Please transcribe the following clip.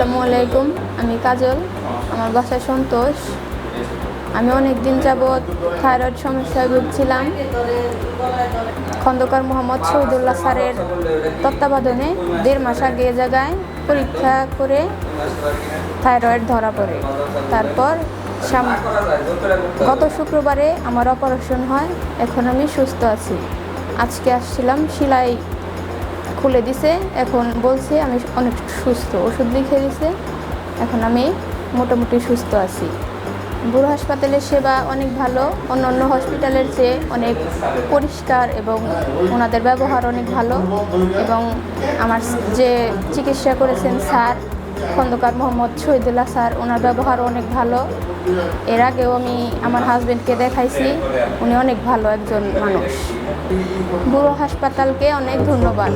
আসসালামু আলাইকুম। আমি কাজল, আমার বাসা সন্তোষ। আমি অনেক দিন যাবৎ থাইরয়েড সমস্যায় ভুগছিলাম। খন্দকার মোহাম্মদ শহীদুল্লাহ স্যারের তত্ত্বাবধানে 1.5 মাস আগে এ জায়গায় পরীক্ষা করে থাইরয়েড ধরা পড়ে। তারপর গত শুক্রবারে আমার অপারেশন হয়। এখন আমি সুস্থ আছি। আজকে আসছিলাম, সেলাই খুলে দিছে, এখন বলছে আমি অনেক সুস্থ, ওষুধ লিখে দিছে, এখন আমি মোটামুটি সুস্থ আছি। বুড়ো হাসপাতালের সেবা অনেক ভালো, অন্য হসপিটালের চেয়ে অনেক পরিষ্কার এবং ওনাদের ব্যবহার অনেক ভালো। এবং আমার যে চিকিৎসা করেছেন স্যার খন্দকার মোহাম্মদ শহীদুল্লাহ স্যার, ওনার ব্যবহার অনেক ভালো। এর আগেও আমি আমার হাজবেন্ডকে দেখাইছি, উনি অনেক ভালো একজন মানুষ। বুড়ো হাসপাতালকে অনেক ধন্যবাদ।